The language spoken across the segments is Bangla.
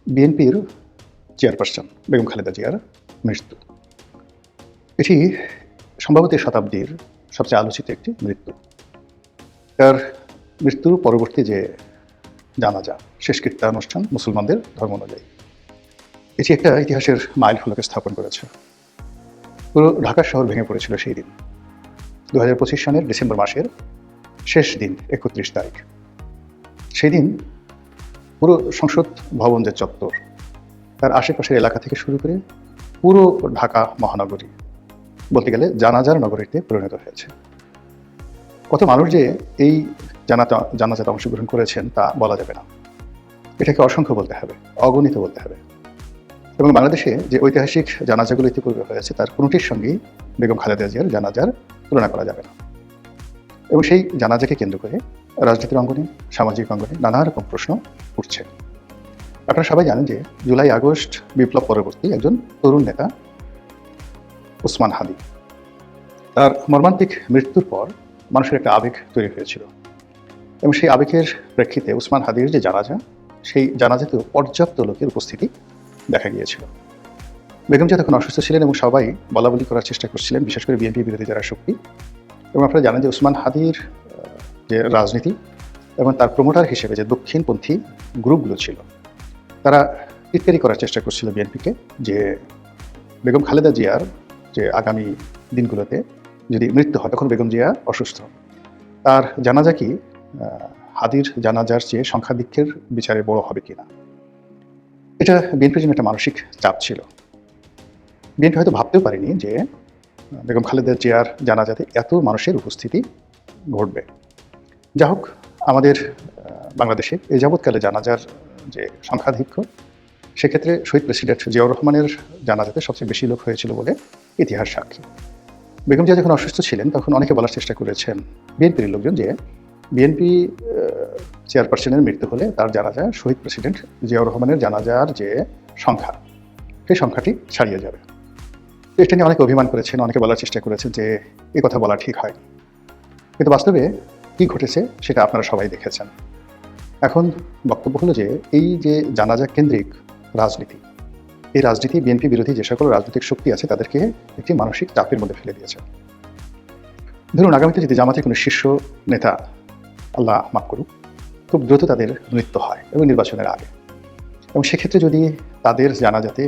বিএনপির চেয়ারপারসন বেগম খালেদা জিয়ার মৃত্যু। এটি সম্ভবত এই শতাব্দীর সবচেয়ে আলোচিত একটি মৃত্যু। তার মৃত্যুর পরবর্তী যে জানাজা, শেষকৃত্যানুষ্ঠান মুসলমানদের ধর্ম অনুযায়ী, এটি একটা ইতিহাসের মাইল ফলকে স্থাপন করেছে। পুরো ঢাকা শহর ভেঙে পড়েছিল সেই দিন, 2025 সনের ডিসেম্বর মাসের শেষ দিন, 31 তারিখ। সেই দিন পুরো সংসদ ভবন যে চত্বর, তার আশেপাশের এলাকা থেকে শুরু করে পুরো ঢাকা মহানগরী বলতে গেলে জানাজার নগরীতে পরিণত হয়েছে। কত মানুষ যে এই জানাজাতে অংশগ্রহণ করেছেন তা বলা যাবে না, এটাকে অসংখ্য বলতে হবে, অগণিত বলতে হবে। এবং বাংলাদেশে যে ঐতিহাসিক জানাজাগুলো ইতিপূর্বে হয়েছে তার কোনোটির সঙ্গেই বেগম খালেদা জিয়ার জানাজার তুলনা করা যাবে না। এবং সেই জানাজাকে কেন্দ্র করে রাজনীতির অঙ্গনে, সামাজিক অঙ্গনে নানা রকম প্রশ্ন উঠছে। আপনারা সবাই জানেন যে জুলাই আগস্ট বিপ্লব পরবর্তী একজন তরুণ নেতা ওসমান হাদি, তার মর্মান্তিক মৃত্যুর পর মানুষের একটা আবেগ তৈরি হয়েছিল। এবং সেই আবেগের প্রেক্ষিতে ওসমান হাদির যে জানাজা, সেই জানাজাতেও পর্যাপ্ত লোকের উপস্থিতি দেখা গিয়েছিল। বেগম জিয়া তখন অসুস্থ ছিলেন এবং সবাই বলাবলি করার চেষ্টা করছিলেন, বিশেষ করে বিএনপি বিরোধী যারা শক্তি। এবং আপনারা জানেন যে ওসমান হাদির যে রাজনীতি এবং তার প্রমোটার হিসেবে যে দক্ষিণপন্থী গ্রুপগুলো ছিল, তারা টিটকারি করার চেষ্টা করছিল বিএনপিকে যে বেগম খালেদা জিয়ার যে আগামী দিনগুলোতে যদি মৃত্যু হয় তখন বেগম জিয়া অসুস্থ, তার জানাজা কি হাদির জানাজার চেয়ে সংখ্যাধিক্যের বিচারে বড় হবে কিনা। এটা বিএনপির জন্য একটা মানসিক চাপ ছিল। বিএনপি হয়তো ভাবতেও পারেনি যে বেগম খালেদা জিয়ার জানাজাতে এত মানুষের উপস্থিতি ঘটবে। যা হোক, আমাদের বাংলাদেশে এই যাবৎকালে জানাজার যে সংখ্যাধিক্য, সেক্ষেত্রে শহীদ প্রেসিডেন্ট জিয়াউর রহমানের জানাজাতে সবচেয়ে বেশি লোক হয়েছিল বলে ইতিহাস সাক্ষী। বেগম জিয়া যখন অসুস্থ ছিলেন তখন অনেকে বলার চেষ্টা করেছেন বিএনপির লোকজন যে বিএনপি চেয়ারপারসনের মৃত্যু হলে তার জানাজা শহীদ প্রেসিডেন্ট জিয়াউর রহমানের জানাজার যে সংখ্যা, সেই সংখ্যাটি ছাড়িয়ে যাবে। এটা নিয়ে অনেকে অভিমান করেছেন, অনেকে বলার চেষ্টা করেছেন যে এই কথা বলা ঠিক হয়। কিন্তু বাস্তবে কী ঘটেছে সেটা আপনারা সবাই দেখেছেন। এখন বক্তব্য হলো যে এই যে জানাজা কেন্দ্রিক রাজনীতি, এই রাজনীতি বিএনপি বিরোধী যে সকল রাজনৈতিক শক্তি আছে তাদেরকে একটি মানসিক চাপের মধ্যে ফেলে দিয়েছে। ধরুন, আগামীতে যদি জামাতের কোনো শীর্ষ নেতা, আল্লাহ মাফ করুক, খুব দ্রুত তাদের মৃত্যু হয় এবং নির্বাচনের আগে, এবং সেক্ষেত্রে যদি তাদের জানাজাতে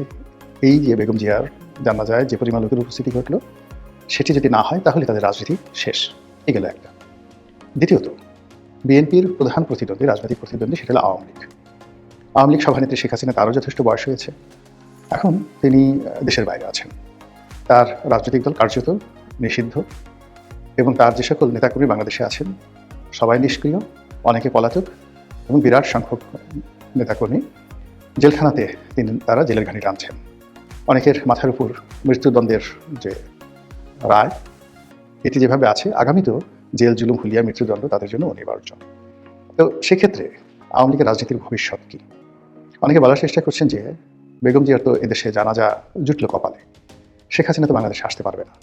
এই যে বেগম জিয়ার জানাজায় যে পরিমাণ লোকের উপস্থিতি ঘটল সেটি যদি না হয় তাহলে তাদের রাজনীতি শেষ। এ গেল একটা। দ্বিতীয়ত, বিএনপির প্রধান প্রতিদ্বন্দ্বী, রাজনৈতিক প্রতিদ্বন্দ্বী, সেটা হলো আওয়ামী লীগ। আওয়ামী লীগ সভানেত্রী শেখ হাসিনা, তারও যথেষ্ট বয়স হয়েছে, এখন তিনি দেশের বাইরে আছেন, তার রাজনৈতিক দল কার্যত নিষিদ্ধ, এবং তার যে সকল নেতাকর্মী বাংলাদেশে আছেন সবাই নিষ্ক্রিয়, অনেকে পলাতক, এবং বিরাট সংখ্যক নেতাকর্মী জেলখানাতে তারা জেলের ঘানি টানছেন। অনেকের মাথার উপর মৃত্যুদণ্ডের যে রায়, এটি যেভাবে আছে, আগামীতেও জেল জুলুম হুলিয়া মৃত্যুদণ্ড তাদের জন্য অনিবার্য। তো সেক্ষেত্রে আওয়ামী লীগের রাজনীতির ভবিষ্যৎ কী? অনেকে বলার চেষ্টা করছেন যে বেগম জিয়ার তো এদেশে জানাজা জুটল কপালে, শেখ হাসিনা তো বাংলাদেশে আসতে পারবে না,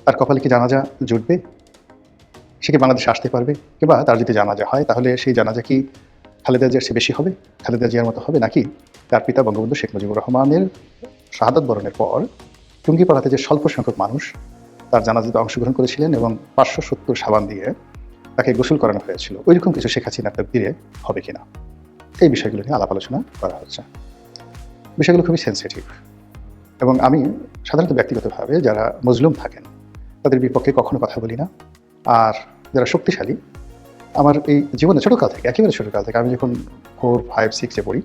তার কপালে কি জানাজা জুটবে? সে কি বাংলাদেশে আসতে পারবে? কিংবা তার যদি জানাজা হয় তাহলে সেই জানাজা কি খালেদা জিয়ার চেয়ে বেশি হবে, খালেদা জিয়ার মতো হবে, নাকি তার পিতা বঙ্গবন্ধু শেখ মুজিবুর রহমানের শাহাদাত বরণের পর টুঙ্গিপাড়াতে যে স্বল্প সংখ্যক মানুষ তার জানাজাতে অংশগ্রহণ করেছিলেন এবং 570 সাবান দিয়ে তাকে গোসল করানো হয়েছিল, ওইরকম কিছু শেখ হাসিনার তকদিরে হবে কিনা, এই বিষয়গুলো নিয়ে আলাপ আলোচনা করা হচ্ছে। বিষয়গুলো খুবই সেন্সিটিভ, এবং আমি সাধারণত ব্যক্তিগতভাবে যারা মজলুম থাকেন তাদের বিপক্ষে কখনো কথা বলি না। আর যারা শক্তিশালী, আমার এই জীবনে ছোটোকাল থেকে, একেবারে ছোটোকাল থেকে, আমি যখন 4, 5, 6-এ পড়ি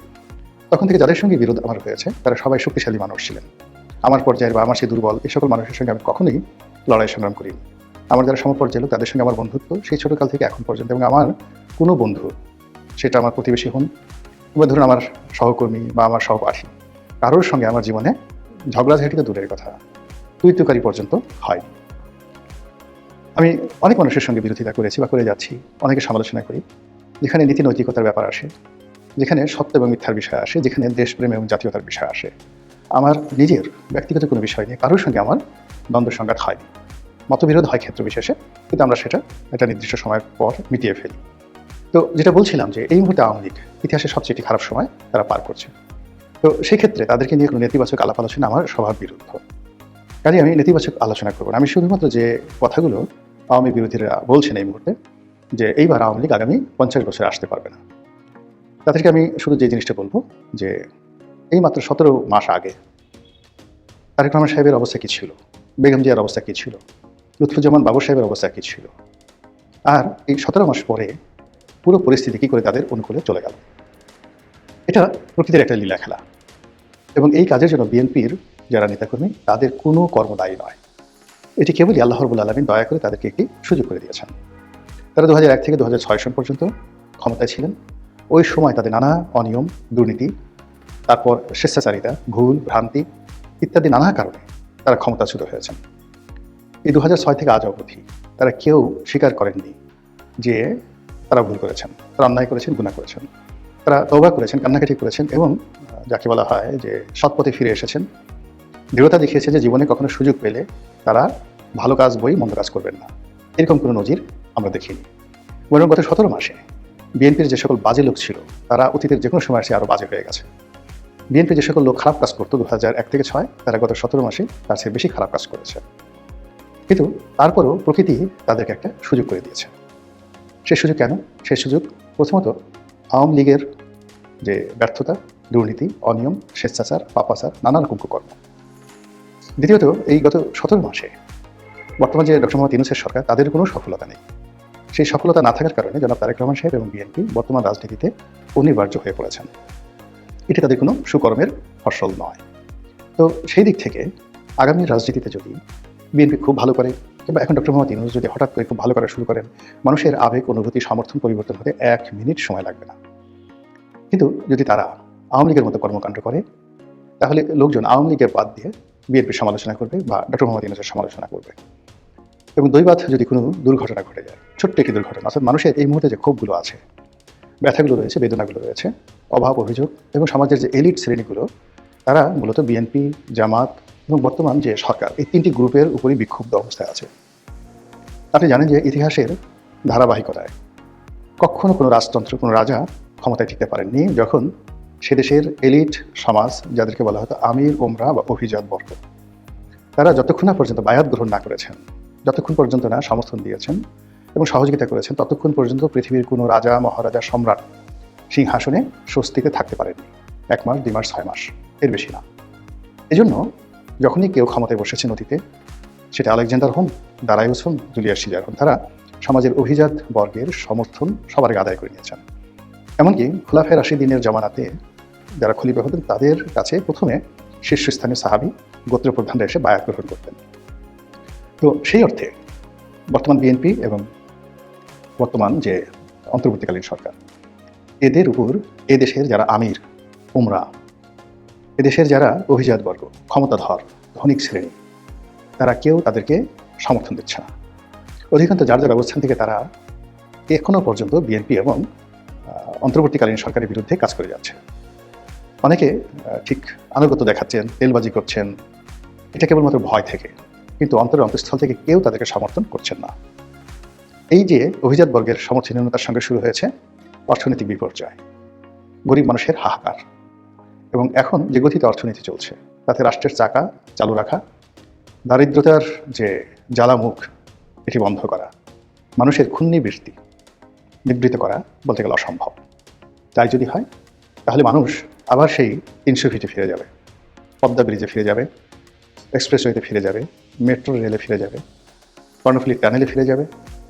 তখন থেকে যাদের সঙ্গে বিরোধ আমার হয়েছে তারা সবাই শক্তিশালী মানুষ ছিলেন। আমার পর্যায়ের বা আমার সেই দুর্বল এই সকল মানুষের সঙ্গে আমি কখনোই লড়াই সংগ্রাম করিনি। আমার যারা সমপর্যায়ের লোক তাদের সঙ্গে আমার বন্ধুত্ব সেই ছোটোকাল থেকে এখন পর্যন্ত, এবং আমার কোনো বন্ধু, সেটা আমার প্রতিবেশী হন বা ধরুন আমার সহকর্মী বা আমার সহপাঠী, কারোর সঙ্গে আমার জীবনে ঝগড়াঝাঁটি তো দূরের কথা, তুই-তুকারি পর্যন্ত হয়। আমি অনেক মানুষের সঙ্গে বিরোধিতা করেছি বা করে যাচ্ছি, অনেকে সমালোচনা করি, যেখানে নীতি নৈতিকতার ব্যাপার আসে, যেখানে সত্য এবং মিথ্যার বিষয় আসে, যেখানে দেশপ্রেম এবং জাতীয়তার বিষয় আসে। আমার নিজের ব্যক্তিগত কোনো বিষয় নিয়ে কারোর সঙ্গে আমার দ্বন্দ্ব সংঘাত হয়নি। মতবিরোধ হয় ক্ষেত্র বিশেষে, কিন্তু আমরা সেটা একটা নির্দিষ্ট সময়ের পর মিটিয়ে ফেলি। তো যেটা বলছিলাম যে এই মুহূর্তে আওয়ামী লীগ ইতিহাসের সবচেয়ে খারাপ সময় তারা পার করছে। তো সেক্ষেত্রে তাদেরকে নিয়ে কোনো নেতিবাচক আলাপ আলোচনা আমার স্বভাব বিরুদ্ধ। কাজে আমি নেতিবাচক আলোচনা করব না। আমি শুধুমাত্র যে কথাগুলো আওয়ামী বিরোধীরা বলছেন এই মুহূর্তে, যে এইবার আওয়ামী লীগ আগামী ৫০ বছরে আসতে পারবে না, তাদেরকে আমি শুধু যে জিনিসটা বলব যে এই মাত্র ১৭ মাস আগে তারেক রহমান সাহেবের অবস্থা কী ছিল, বেগম জিয়ার অবস্থা কী ছিল, লুৎফুজ্জামান বাবর সাহেবের অবস্থা কী ছিল, আর এই ১৭ মাস পরে পুরো পরিস্থিতি কী করে তাদের অনুকূলে চলে গেল। এটা প্রকৃতির একটা লীলা খেলা, এবং এই কাজের জন্য বিএনপির যারা নেতাকর্মী তাদের কোনো কর্মদায়ী নয়। এটি কেবলই আল্লাহ রাব্বুল আলামিন দয়া করে তাদেরকে একটি সুযোগ করে দিয়েছেন। তারা ২০০১ থেকে ২০০৬ সন পর্যন্ত ক্ষমতায় ছিলেন। ওই সময় তাদের নানা অনিয়ম, দুর্নীতি, তারপর স্বেচ্ছাচারিতা, ভুল ভ্রান্তি ইত্যাদি নানা কারণে তারা ক্ষমতাচ্যুত হয়েছেন। এই ২০০৬ থেকে আজ অবধি তারা কেউ স্বীকার করেননি যে তারা ভুল করেছেন, তারা অন্যায় করেছেন, গুনাহ করেছেন। তারা তওবা করেছেন, কান্নাকাটি করেছেন, এবং যাকে বলা হয় যে সৎপথে ফিরে এসেছেন। দৃঢ়তা দেখিয়েছে যে জীবনে কখনো সুযোগ পেলে তারা ভালো কাজ বই মন্দ কাজ করবেন না। এরকম কোনো নজির আমরা দেখিনি। বরং গত ১৭ মাসে বিএনপির যে সকল বাজে লোক ছিল তারা অতীতের যে কোনো সময় এসে আরও বাজে হয়ে গেছে। বিএনপি যে সকল লোক খারাপ কাজ করতো ২০০১ থেকে ৬, তারা গত ১৭ মাসে তার চেয়ে বেশি খারাপ কাজ করেছে। কিন্তু তারপরও প্রকৃতি তাদেরকে একটা সুযোগ করে দিয়েছে। সেই সুযোগ কেন? সেই সুযোগ প্রথমত আওয়ামী লীগের যে ব্যর্থতা, দুর্নীতি, অনিয়ম, স্বেচ্ছাচার, পাপাচার, নানা রকম কুকর্ম। দ্বিতীয়ত এই গত ১৭ মাসে বর্তমান যে ডক্টর মোহাম্মদ ইউনূসের সরকার, তাদের কোনো সফলতা নেই। সেই সফলতা না থাকার কারণে জনাব তারেক রহমান সাহেব এবং বিএনপি বর্তমান রাজনীতিতে অনিবার্য হয়ে পড়েছেন। এটি তাদের কোনো সুকর্মের ফসল নয়। তো সেই দিক থেকে আগামী রাজনীতিতে যদি বিএনপি খুব ভালো করে, কিংবা এখন ডক্টর মোহাম্মদ ইউনূস যদি হঠাৎ করে খুব ভালো করা শুরু করেন, মানুষের আবেগ, অনুভূতি, সমর্থন পরিবর্তন হতে ১ মিনিট সময় লাগবে না। কিন্তু যদি তারা আওয়ামী লীগের মতো কর্মকাণ্ড করে, তাহলে লোকজন আওয়ামী লীগের বাদ দিয়ে বিএনপির সমালোচনা করবে বা ডক্টর মোহাম্মদ ইউনূসের সমালোচনা করবে। এবং দৈবাৎ যদি কোনো দুর্ঘটনা ঘটে যায়, ছোট্ট একটি দুর্ঘটনা, অর্থাৎ মানুষের এই মুহূর্তে যে ক্ষোভগুলো আছে, ব্যথাগুলো রয়েছে, বেদনাগুলো রয়েছে, অভাব, অভিযোগ, এবং সমাজের যে এলিট শ্রেণীগুলো, তারা মূলত বিএনপি, জামাত এবং বর্তমান যে সরকার, এই ৩টি গ্রুপের উপরই বিক্ষুব্ধ অবস্থায় আছে। আপনি জানেন যে ইতিহাসের ধারাবাহিকতায় কখনো কোনো রাজতন্ত্র, কোনো রাজা ক্ষমতায় টিকতে পারেননি যখন সে দেশের এলিট সমাজ, যাদেরকে বলা হতো আমির, ওমরা বা অভিজাত বর্গ, তারা যতক্ষণ না পর্যন্ত বায়াত গ্রহণ না করেছেন, যতক্ষণ পর্যন্ত না সমর্থন দিয়েছেন এবং সহযোগিতা করেছেন, ততক্ষণ পর্যন্ত পৃথিবীর কোনো রাজা, মহারাজা, সম্রাট সিংহাসনে স্বস্তিতে থাকতে পারেননি। ১ মাস, ২ মাস, ৬ মাস, এর বেশি না। এজন্য যখনই কেউ ক্ষমতায় বসেছেন অতীতে, সেটা আলেকজান্ডার হন, দারায়ুস হন, জুলিয়াস সিজার হন, তারা সমাজের অভিজাত বর্গের সমর্থন সবার আগে আদায় করে নিয়েছেন। এমনকি খোলাফায়ে রাশিদিনের জামানাতে যারা খলিফা হতেন, তাদের কাছে প্রথমে শীর্ষস্থানীয় সাহাবী, গোত্রপ্রধানরা এসে বায়াত গ্রহণ করতেন। তো সেই অর্থে বর্তমান বিএনপি এবং বর্তমান যে অন্তর্বর্তীকালীন সরকার, এদের উপর এদেশের যারা আমির, উমরা, এদেশের যারা অভিজাত বর্গ, ক্ষমতাধর, ধনিক শ্রেণী, তারা কেউ তাদেরকে সমর্থন দিচ্ছে না। অধিকাংশ যার যার অবস্থান থেকে তারা এখনও পর্যন্ত বিএনপি এবং অন্তর্বর্তীকালীন সরকারের বিরুদ্ধে কাজ করে যাচ্ছে। অনেকে ঠিক আনুগত্য দেখাচ্ছেন, তেলবাজি করছেন, এটা কেবলমাত্র ভয় থেকে, কিন্তু অন্তরের অন্তঃস্থল থেকে কেউ তাদেরকে সমর্থন করছেন না। এই যে অভিজাত বর্গের সমর্থনহীনতার সঙ্গে শুরু হয়েছে অর্থনৈতিক বিপর্যয়, গরিব মানুষের হাহাকার, এবং এখন যে গতিতে অর্থনীতি চলছে তাতে রাষ্ট্রের চাকা চালু রাখা, দারিদ্রতার যে জ্বালামুখ এটি বন্ধ করা, মানুষের ক্ষুণ্ণি বৃত্তি নিবৃত্ত করা বলতে গেলে অসম্ভব। তাই যদি হয় তাহলে মানুষ আবার সেই ৩০০ ফিটে ফিরে যাবে, পদ্মা ব্রিজে ফিরে যাবে, এক্সপ্রেসওয়েতে ফিরে যাবে, মেট্রো রেলে ফিরে যাবে, কর্ণফুলী টানেলে ফিরে যাবে,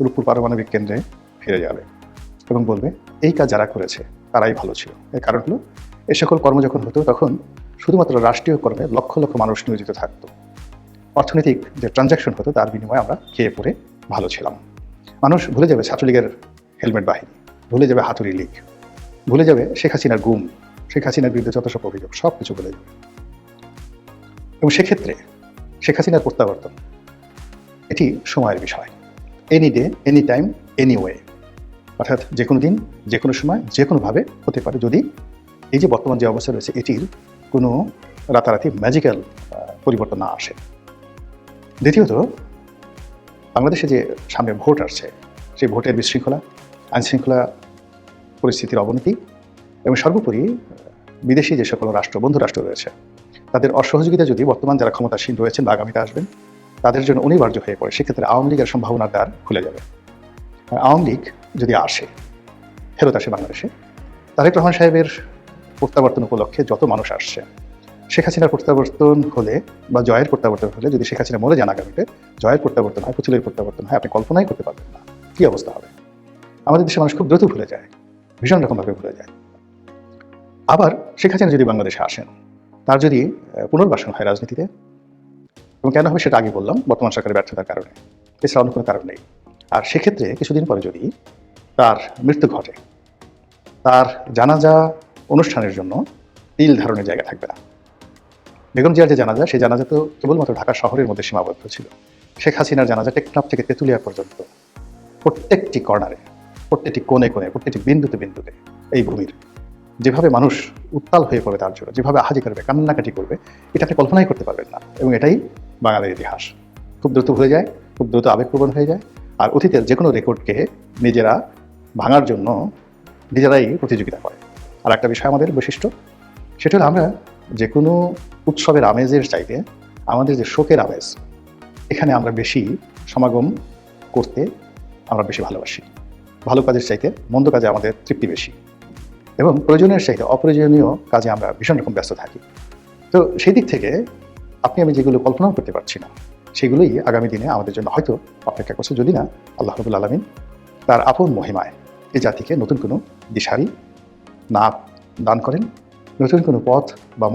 রূপপুর পারমাণবিক কেন্দ্রে ফিরে যাবে এবং বলবে এই কাজ যারা করেছে তারাই ভালো ছিল। এর কারণ হলো এ সকল কর্ম যখন হতো তখন শুধুমাত্র রাষ্ট্রীয় কর্মে লক্ষ লক্ষ মানুষ নিয়োজিত থাকতো। অর্থনৈতিক যে ট্রানজ্যাকশন হতো তার বিনিময়ে আমরা খেয়ে পড়ে ভালো ছিলাম। মানুষ ভুলে যাবে ছাত্রলীগের হেলমেট বাহিনী, ভুলে যাবে হাতুড়ি লীগ, ভুলে যাবে শেখ হাসিনার গুম, শেখ হাসিনার বিরুদ্ধে যত সব অভিযোগ, সব কিছু ভুলে যাবে। এবং সেক্ষেত্রে শেখ হাসিনার প্রত্যাবর্তন এটি সময়ের বিষয়। Any day, any time, any way, অর্থাৎ যে কোনো দিন, যে কোনো সময়, যে কোনোভাবে হতে পারে, যদি এই যে বর্তমান যে অবস্থা রয়েছে এটির কোনো রাতারাতি ম্যাজিক্যাল পরিবর্তন না আসে। দ্বিতীয়ত, বাংলাদেশে যে সামনে ভোট আসছে, সেই ভোটের বিশৃঙ্খলা, আইনশৃঙ্খলা পরিস্থিতির অবনতি এবং সর্বোপরি বিদেশি যে সকল রাষ্ট্র, বন্ধু রাষ্ট্র রয়েছে, তাদের অসহযোগিতা যদি বর্তমান যারা ক্ষমতাসীন রয়েছেন বা আগামীতে আসবেন তাদের জন্য অনিবার্য হয়ে পড়ে, সেক্ষেত্রে আওয়ামী লীগের সম্ভাবনার দ্বার খুলে যাবে। আর আওয়ামী লীগ যদি আসে, ফেরত আসে বাংলাদেশে, তারেক রহমান সাহেবের প্রত্যাবর্তন উপলক্ষে যত মানুষ আসছে, শেখ হাসিনার প্রত্যাবর্তন হলে বা জয়ের প্রত্যাবর্তন হলে, যদি শেখ হাসিনা মরে যান আগামীতে, জয়ের প্রত্যাবর্তন হয়, পুতুলের প্রত্যাবর্তন হয়, আপনি কল্পনাই করতে পারবেন না কী অবস্থা হবে। আমাদের দেশের মানুষ খুব দ্রুত ভুলে যায়, ভীষণ রকমভাবে ভুলে যায়। আবার শেখ হাসিনা যদি বাংলাদেশে আসেন, তার যদি পুনর্বাসন হয় রাজনীতিতে, এবং কেন হবে সেটা আগে বললাম, বর্তমান সরকারের ব্যর্থতার কারণে, এছাড়া অন্য কোনো কারণ নেই। আর সেক্ষেত্রে কিছুদিন পরে যদি তার মৃত্যু ঘটে, তার জানাজা অনুষ্ঠানের জন্য তিল ধারণের জায়গা থাকবে না। বেগম জিয়ার যে জানাজা, সেই জানাজা তো কেবলমাত্র ঢাকা শহরের মধ্যে সীমাবদ্ধ ছিল। শেখ হাসিনার জানাজা টেকনাফ থেকে তেঁতুলিয়া পর্যন্ত প্রত্যেকটি কর্নারে, প্রত্যেকটি কোণে কোণে, প্রত্যেকটি বিন্দুতে বিন্দুতে এই ভূমির যেভাবে মানুষ উত্তাল হয়ে পড়বে তার জন্য, যেভাবে আহাজি করবে, কান্নাকাটি করবে, এটা আপনি কল্পনাই করতে পারবেন না। এবং এটাই বাঙালির ইতিহাস। খুব দ্রুত ভুলে যায়, খুব দ্রুত আবেগপ্রবণ হয়ে যায়, আর অতীতের যে কোনো রেকর্ডকে নিজেরা ভাঙার জন্য নিজেরাই প্রতিযোগিতা করে। আর একটা বিষয় আমাদের বৈশিষ্ট্য, সেটা হলো আমরা যে কোনো উৎসবের আমেজের চাইতে আমাদের যে শোকের আমেজ, এখানে আমরা বেশি সমাগম করতে আমরা বেশি ভালোবাসি। ভালো কাজের চাইতে মন্দ কাজে আমাদের তৃপ্তি বেশি, এবং প্রয়োজনের চাইতে অপ্রয়োজনীয় কাজে আমরা ভীষণ রকম ব্যস্ত থাকি। তো সেই দিক থেকে আপনি আমি যেগুলো কল্পনাও করতে পারছি না, সেগুলোই আগামী দিনে আমাদের জন্য হয়তো অপেক্ষা করছে, যদি না আল্লাহ রাব্বুল আলামিন তার আপন মহিমায় এই জাতিকে নতুন কোনো দিশারি না দান করেন, নতুন কোনো পথ বা